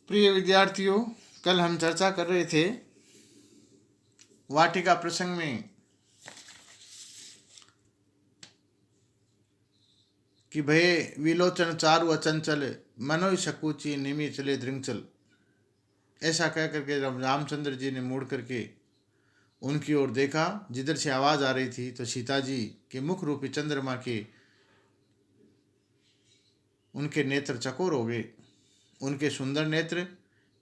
प्रिय विद्यार्थियों, कल हम चर्चा कर रहे थे वाटिका प्रसंग में कि भय विलोचन चारु अचंचल मनोई शकूची निमि चले दृंगचल। ऐसा कह करके जब रामचंद्र जी ने मुड़ करके उनकी ओर देखा जिधर से आवाज आ रही थी, तो सीता जी के मुख रूपी चंद्रमा के उनके नेत्र चकोर हो गए। उनके सुंदर नेत्र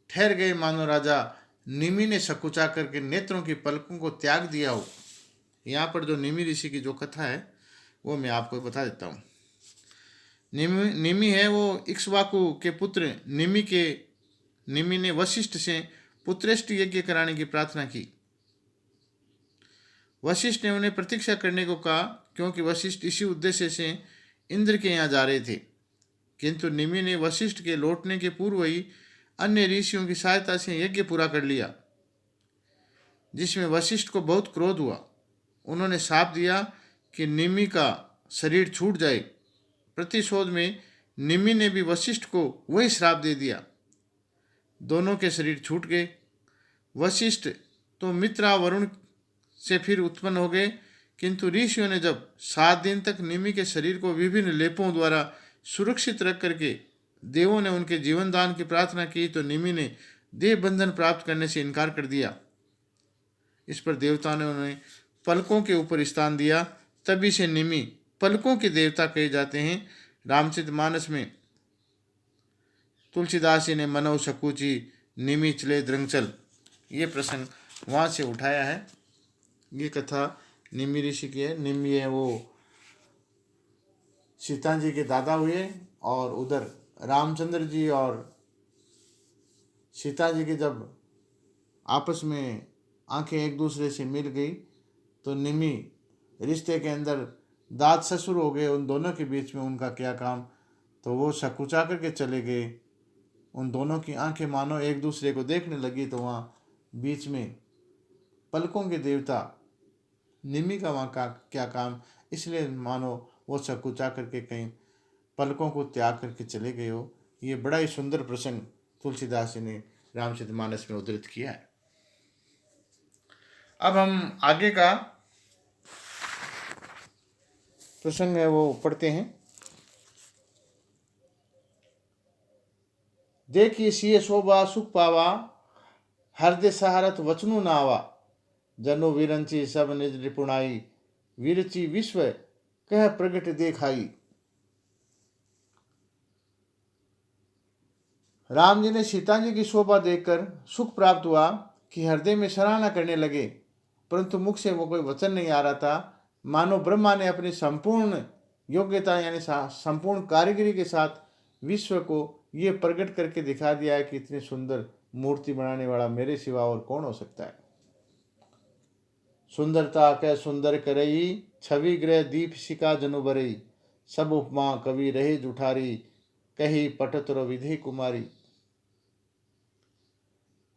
ठहर गए, मानो राजा निमि ने सकुचा करके नेत्रों की पलकों को त्याग दिया हो। यहाँ पर जो निमि ऋषि की जो कथा है वो मैं आपको बता देता हूँ। निमि है वो इक्ष्वाकु के पुत्र निमि ने वशिष्ठ से पुत्रेष्ट यज्ञ कराने की प्रार्थना की। वशिष्ठ ने उन्हें प्रतीक्षा करने को कहा, क्योंकि वशिष्ठ इसी उद्देश्य से इंद्र के यहाँ जा रहे थे। किंतु निमि ने वशिष्ठ के लौटने के पूर्व ही अन्य ऋषियों की सहायता से यज्ञ पूरा कर लिया, जिसमें वशिष्ठ को बहुत क्रोध हुआ। उन्होंने शाप दिया कि निमि का शरीर छूट जाए। प्रतिशोध में निमि ने भी वशिष्ठ को वही श्राप दे दिया। दोनों के शरीर छूट गए। वशिष्ठ तो मित्रा वरुण से फिर उत्पन्न हो गए, किंतु ऋषियों ने जब 7 दिन तक निमि के शरीर को विभिन्न लेपों द्वारा सुरक्षित रख करके देवों ने उनके जीवन दान की प्रार्थना की, तो निमि ने देह बंधन प्राप्त करने से इनकार कर दिया। इस पर देवता ने उन्हें पलकों के ऊपर स्थान दिया। तभी से निमि पलकों के देवता कहे जाते हैं। रामचरितमानस में तुलसीदास जी ने मनौ सकूची निमि चले द्रंगचल, ये प्रसंग वहाँ से उठाया है। ये कथा निमि ऋषि की है। निमि है वो सीता जी के दादा हुए, और उधर रामचंद्र जी और सीता जी के जब आपस में आंखें एक दूसरे से मिल गई, तो निमि रिश्ते के अंदर दाद ससुर हो गए। उन दोनों के बीच में उनका क्या काम, तो वो सकुचा करके चले गए। उन दोनों की आंखें मानो एक दूसरे को देखने लगी, तो वहाँ बीच में पलकों के देवता निमि का वहाँ का क्या काम, इसलिए मानो वो सकुचा करके कहीं पलकों को त्याग करके चले गए हो। ये बड़ा ही सुंदर प्रसंग तुलसीदास जी ने रामचरितमानस में उद्धृत किया है। अब हम आगे का प्रसंग है वो पढ़ते हैं। देखिए सिय शोभा सुख पावा, हृदय सहारत वचनु नावा। जनु विरंची सब निज निपुणाई, विरची विश्व कह प्रगट देखाई। राम जी ने सीता जी की शोभा देखकर सुख प्राप्त हुआ कि हृदय में सराहना करने लगे, परंतु मुख से वो कोई वचन नहीं आ रहा था। मानो ब्रह्मा ने अपनी संपूर्ण योग्यता यानी संपूर्ण कारीगरी के साथ विश्व को ये प्रकट करके दिखा दिया है कि इतनी सुंदर मूर्ति बनाने वाला मेरे सिवा और कौन हो सकता है। सुंदरता कह सुंदर करई, छवि ग्रह दीप शिका जनु बरई। सब उपमा कवि रहे जुठारी, कही पटतर विधि कुमारी।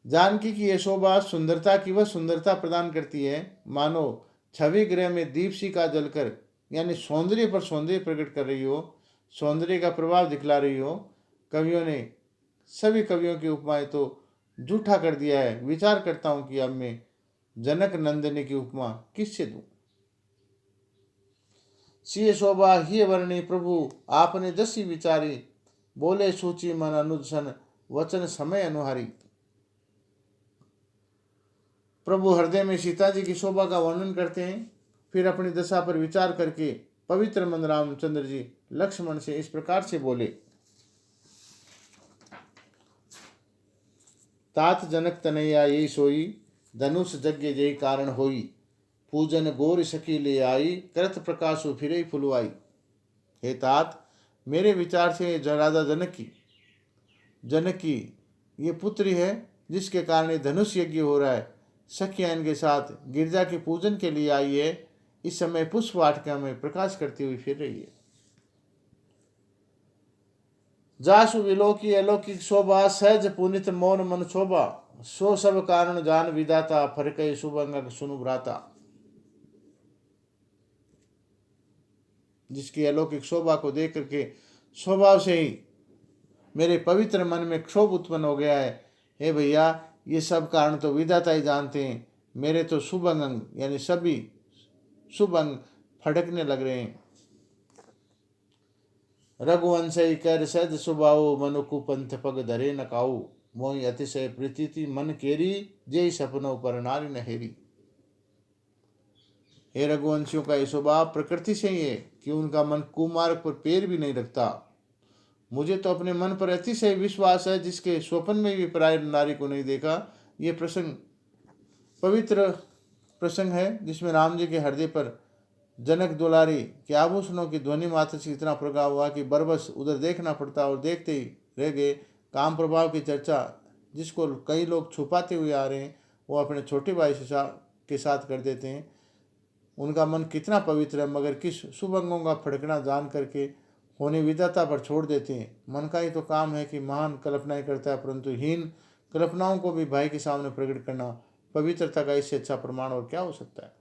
जानकी की यह शोभा सुंदरता की वह सुंदरता प्रदान करती है, मानो छवि ग्रह में दीपशिका जलकर यानी सौंदर्य पर सौंदर्य प्रकट कर रही हो, सौंदर्य का प्रभाव दिखला रही हो। कवियों ने सभी कवियों की उपमाएं तो झूठा कर दिया है। विचार करता हूं कि अब मैं जनक नंदिनी की उपमा किससे दूं। सिय शोभा ही वर्णी प्रभु आपने जसी विचारी, बोले सूची मन अनुसन वचन समय अनुहारी। प्रभु हृदय में सीता जी की शोभा का वर्णन करते हैं, फिर अपनी दशा पर विचार करके पवित्र मन रामचंद्र जी लक्ष्मण से इस प्रकार से बोले। तात जनक तनैया यही सोई, धनुष यज्ञ जय कारण होई। पूजन गोर सखी ले आई, करत प्रकाशु फिरे फुलवाई। हे तात, मेरे विचार से राजा जनक की ये पुत्री है, जिसके कारण ये धनुष यज्ञ हो रहा है। सखियां इनके साथ गिरजा के पूजन के लिए आई है। इस समय पुष्प वाटिका में प्रकाश करती हुई फिर रही है। जासु विलोकी अलौकिक शोभा, सहज पुनित मौन मन शोभा। सो सब कारण जान विदाता, फरकई शुभ अंग सुनु भ्राता। जिसकी अलौकिक शोभा को देख करके स्वभाव से ही मेरे पवित्र मन में क्षोभ उत्पन्न हो गया है। हे भैया, ये सब कारण तो विधाता ही जानते हैं। मेरे तो शुभ अंग यानी सभी शुभ अंग फटकने लग रहे हैं। रघुवंश कर सद सुबाओ, मनु कुपंथ पग धरे न काऊ। मोहि अतिशय प्रीति मन केरी, जय सपनों पर नारी न हेरी। हे रघुवंशियों का यह स्वभाव प्रकृति से ही है कि उनका मन कुमार्ग पर पैर भी नहीं रखता। मुझे तो अपने मन पर अतिशय विश्वास है, जिसके स्वप्न में भी पराय नारी को नहीं देखा। ये प्रसंग पवित्र प्रसंग है, जिसमें राम जी के हृदय पर जनक दुलारी के आभूषणों की ध्वनि मात्र से इतना प्रभाव हुआ कि बरबस उधर देखना पड़ता और देखते ही रह गए। काम प्रभाव की चर्चा जिसको कई लोग छुपाते हुए आ रहे हैं, वो अपने छोटे भाई के साथ कर देते हैं। उनका मन कितना पवित्र है, मगर किस शुभ अंगों का फड़कना जान करके होने विधाता पर छोड़ देते हैं। मन का ही तो काम है कि महान कल्पनाएं करता है, परंतु हीन कल्पनाओं को भी भाई के सामने प्रकट करना पवित्रता का इससे अच्छा प्रमाण और क्या हो सकता है।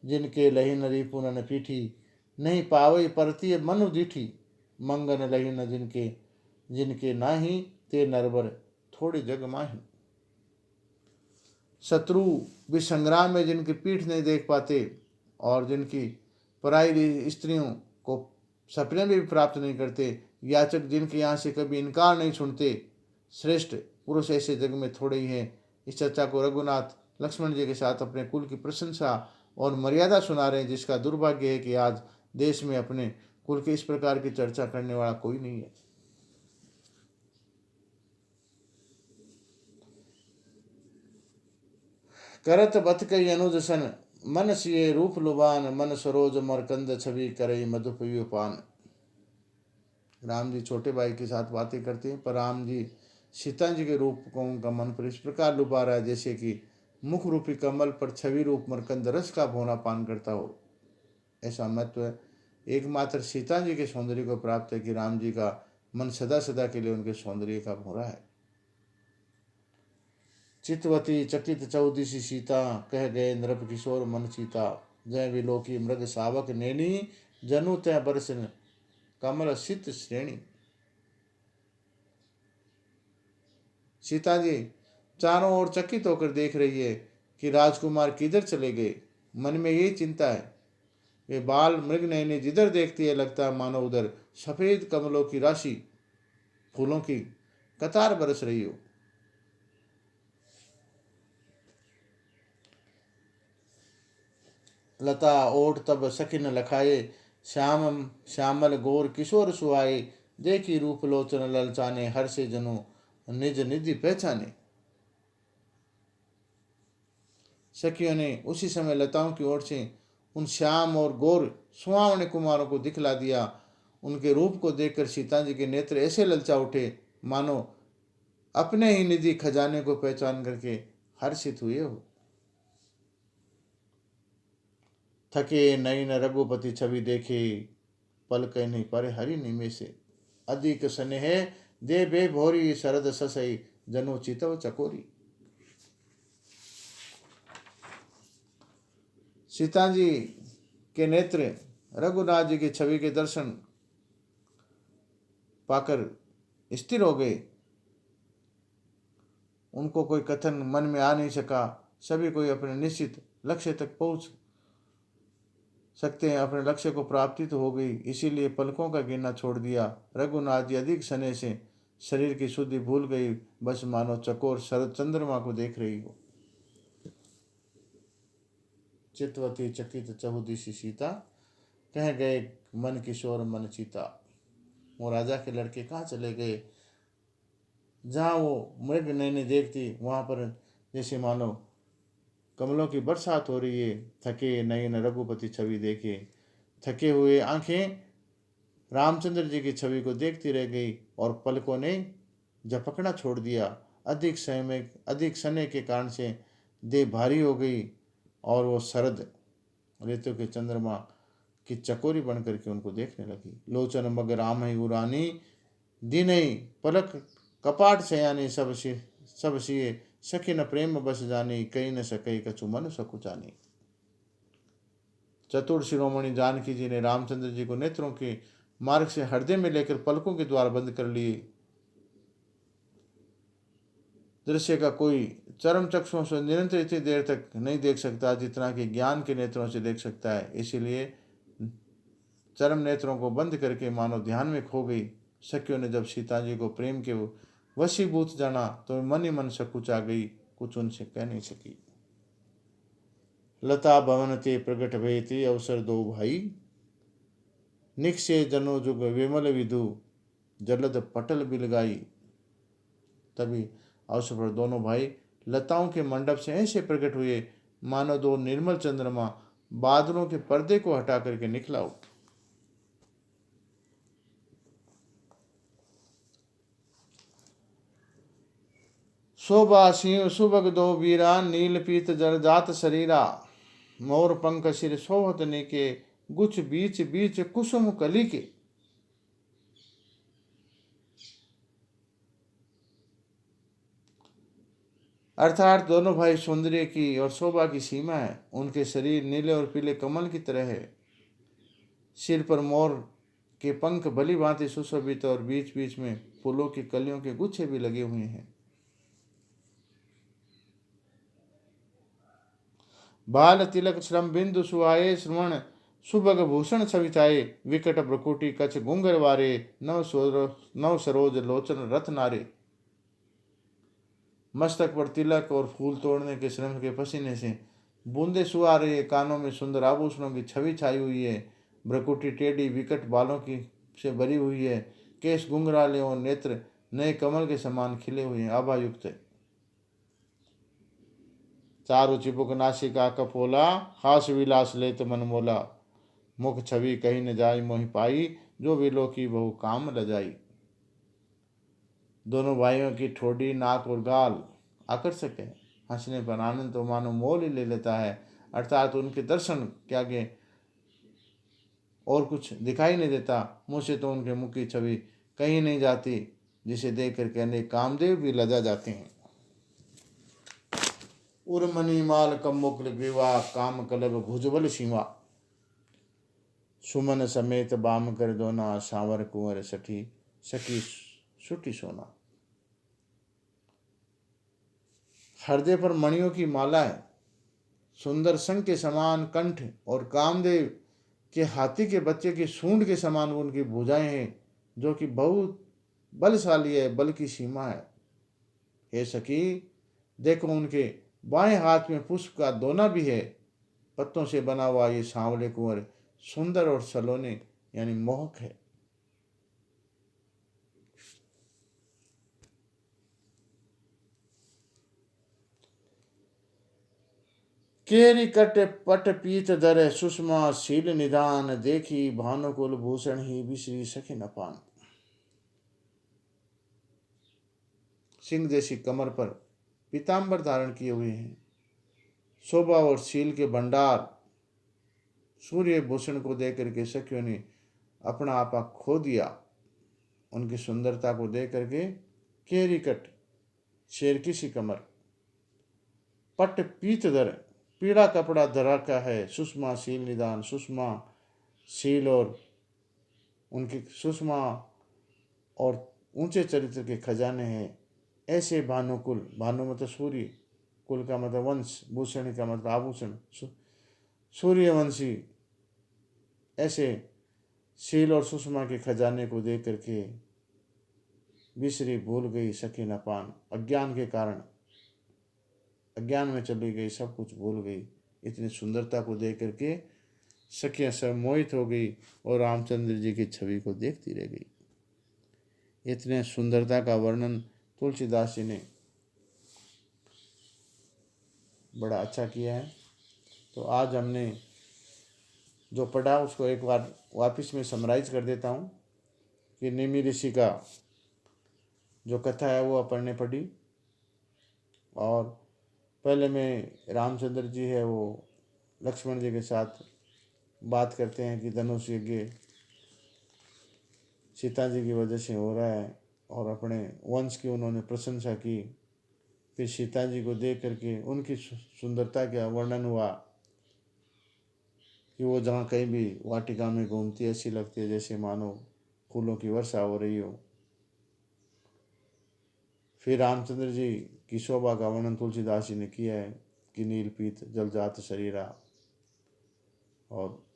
जिनके लही नरी पुनन पीठी, नहीं पावई परती मनु दीठी। मंगन लही न जिनके, जिनके नाही ते नरबर, थोड़ी जग माही। शत्रु भी संग्राम में जिनकी पीठ नहीं देख पाते, और जिनकी पराई स्त्रियों को सपने में भी प्राप्त नहीं करते, याचक जिनके यहाँ से कभी इनकार नहीं सुनते, श्रेष्ठ पुरुष ऐसे जग में थोड़े ही हैं। इस चर्चा को रघुनाथ लक्ष्मण जी के साथ अपने कुल की प्रशंसा और मर्यादा सुना रहे हैं, जिसका दुर्भाग्य है कि आज देश में अपने कुल की इस प्रकार की चर्चा करने वाला कोई नहीं है। करत बत कई अनुज सन, मन सिए रूप लुबान। मन सरोज मरकंद छवि करई मधुपयुपान। राम जी छोटे भाई के साथ बातें करते हैं, पर राम जी सीता जी के रूप को उनका मन पर इस प्रकार लुभा रहा है, जैसे कि मुख रूपी कमल पर छवि रूप मरकंद रस का भोना पान करता हो। ऐसा महत्व है एकमात्र सीता जी के सौंदर्य को प्राप्त है कि राम जी का मन सदा सदा के लिए उनके सौंदर्य का भोरा है। चितवती चकित चौदिशी सीता, कह गए नृप किशोर मन सीता। जय विलोकी मृग सावक नैनी, जनु तय बरस कमल सित श्रेणी। सीता जी चारों ओर चकित होकर देख रही है कि राजकुमार किधर चले गए। मन में यही चिंता है। वे बाल मृग नयनी जिधर देखती है, लगता है मानो उधर सफेद कमलों की राशि, फूलों की कतार बरस रही हो। लता ओट तब सखिन लखाए, श्याम श्यामल गोर किशोर सुहाए। देखी रूप लोचन ललचाने, हर से जनु निज निधि पहचाने। सखियों ने उसी समय लताओं की ओर से उन श्याम और गौर सुहावने कुमारों को दिखला दिया। उनके रूप को देखकर सीता जी के नेत्र ऐसे ललचा उठे, मानो अपने ही निधि खजाने को पहचान करके हर्षित हुए हो। थके नयन रघुपति छवि देखे, पल कह नहीं परे हरि निमेषे। अधिक स्नेह दे बे भोरी, शरद ससई जनु चितव चकोरी। सीता जी के नेत्र रघुनाथ जी की छवि के दर्शन पाकर स्थिर हो गए। उनको कोई कथन मन में आ नहीं सका। सभी कोई अपने निश्चित लक्ष्य तक पहुंच सकते हैं, अपने लक्ष्य को प्राप्ति तो हो गई, इसीलिए पलकों का गिनना छोड़ दिया। रघुनाथ जी अधिक स्नेह से शरीर की शुद्धि भूल गई, बस मानो चकोर शरद चंद्रमा को देख रही हो। चितवती चकित चहुदिशी सीता, कह गए मन किशोर मन चीता। वो राजा के लड़के कहाँ चले गए। जहाँ वो मृग नैनी देखती, वहाँ पर जैसे मानो कमलों की बरसात हो रही है। थके नयन रघुपति छवि देखे, थके हुए आंखें रामचंद्र जी की छवि को देखती रह गई और पलकों ने झपकना छोड़ दिया। अधिक समय के कारण से देह भारी हो गई और वो शरद ऋतु के चंद्रमा की चकोरी बन करके उनको देखने लगी। लोचन मग राम ही उरानी, दिन ही पलक कपाट शयानी। सब सिए सखी न प्रेम बस जानी, कहीं न सके कछु मन सकुचानी। चतुर शिरोमणि जानकी जी ने रामचंद्र जी को नेत्रों के मार्ग से हृदय में लेकर पलकों के द्वार बंद कर लिए। दृश्य का कोई चरम चक्षुओं से निरंतर इतनी देर तक नहीं देख सकता जितना कि ज्ञान के नेत्रों से देख सकता है। इसीलिए चरम नेत्रों को बंद करके मानो ध्यान में खो गई। सखियों ने जब सीता जी को प्रेम के वशीभूत जाना तो मन ही मन सकुचा गई, कुछ उनसे कह नहीं सकी। लता भवन ते प्रगट भय ते अवसर दो भाई, निक्षे जनो जुग विमल विधु, जलद पटल बिलगाई। तभी अवसर पर दोनों भाई लताओं के मंडप से ऐसे प्रकट हुए मानो दो निर्मल चंद्रमा बादलों के पर्दे को हटा करके निकला हो। शोभा सिंह सुभग दो वीरा, नील पीत जलजात शरीरा, मोर पंख सिर सोहत के, गुछ बीच बीच कुसुम कली के। अर्थात दोनों भाई सौंदर्य की और शोभा की सीमा है। उनके शरीर नीले और पीले कमल की तरह है। सिर पर मोर के पंख भली भांति सुशोभित और बीच बीच में फूलों की कलियों के गुच्छे भी लगे हुए हैं। बाल तिलक श्रम बिंदु सुहाए, श्रवण सुभग भूषण सविताए, विकट भ्रकुटी कछ घुंगर वारे, नव सरोज लोचन रथ नारे। मस्तक पर तिलक और फूल तोड़ने के श्रम के पसीने से बूंदे सुहा रही है, कानों में सुंदर आभूषणों की छवि छाई हुई है, भ्रकुटी टेढ़ी विकट बालों की से भरी हुई है, केश घुंघराले और नेत्र नए कमल के समान खिले हुए हैं, आभा युक्त है। चारु चिबुक नासिका कपोला, हास विलास लेत मन मोला, मुख छवि कहीं न जाई मोहि पाई, जो विलो की बहु काम लजाई। दोनों भाइयों की ठोड़ी नाक और गाल आकर्षक है। हंसने पर आनंद तो मानो मोल ही ले लेता है। अर्थात उनके दर्शन के आगे और कुछ दिखाई नहीं देता। मुँह से तो उनके मुख की छवि कहीं नहीं जाती, जिसे देख कर अनेक कामदेव भी लजा जाते हैं। उर्मनी माल कमुकुल ग्रीवा, काम कलब भुजबल सीमा, सुमन समेत बाम कर दोना, सांवर कुंवर सठी सखी सुटी सोना। हृदय पर मणियों की माला है, सुंदर संग के समान कंठ और कामदेव के हाथी के बच्चे की सूंड के समान उनकी भुजाएं हैं, जो कि बहुत बलशाली है, बल की सीमा है। हे सखी, देखो उनके बाएं हाथ में पुष्प का दोना भी है। पत्तों से बना हुआ ये सांवले कुंवर सुंदर और सलोने यानी मोहक है। केरी कट पट पीत धर, सुषमा शील निदान, देखी भानुकुल भूषण ही बिसरी सखी न पान। सिंह जैसी कमर पर पीताम्बर धारण किए हुए हैं। शोभा और शील के भंडार सूर्य भूषण को देख करके सखियों ने अपना आपा खो दिया। उनकी सुंदरता को देख करके केरी कट शेर की सी कमर, पट पीत धर पीड़ा कपड़ा धरा का है, सुषमा शील निदान, सुषमा शील और उनकी सुषमा और ऊंचे चरित्र के खजाने हैं। ऐसे भानुकुल, भानु मतलब सूर्य, कुल का मतलब वंश, भूषण का मतलब आभूषण, सूर्यवंशी ऐसे शील और सुषमा के खजाने को देख करके बिसरी भूल गई सखी न पान। अज्ञान के कारण अज्ञान में चली गई, सब कुछ भूल गई। इतनी सुंदरता को देख करके सखियां सब मोहित हो गई और रामचंद्र जी की छवि को देखती रह गई। इतने सुंदरता का वर्णन तुलसीदास जी ने बड़ा अच्छा किया है। तो आज हमने जो पढ़ा उसको एक बार वापस में समराइज कर देता हूँ कि निमि ऋषि का जो कथा है वो अपन ने पढ़ी। और पहले में रामचंद्र जी है वो लक्ष्मण जी के साथ बात करते हैं कि धनुष यज्ञ सीता जी की वजह से हो रहा है और अपने वंश की उन्होंने प्रशंसा की। फिर सीता जी को देख करके उनकी सुंदरता का वर्णन हुआ कि वो जहाँ कहीं भी वाटिका में घूमती ऐसी लगती है जैसे मानो फूलों की वर्षा हो रही हो। फिर रामचंद्र जी की शोभा का वर्णन तुलसीदास जी ने किया है कि नील पीत जलजात शरीरा और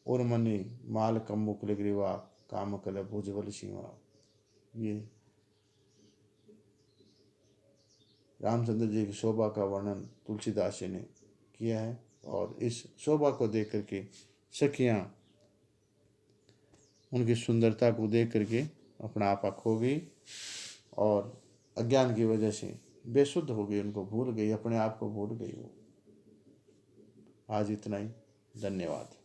उर्मणि माल कम्मुकुल ग्रीवा काम कल भुजबल सीमा। ये रामचंद्र जी की शोभा का वर्णन तुलसीदास जी ने किया है और इस शोभा को देख करके सखियाँ उनकी सुंदरता को देख करके अपना आपा खो गई और अज्ञान की वजह से बेसुध हो गई, उनको भूल गई, अपने आप को भूल गई वो। आज इतना ही, धन्यवाद।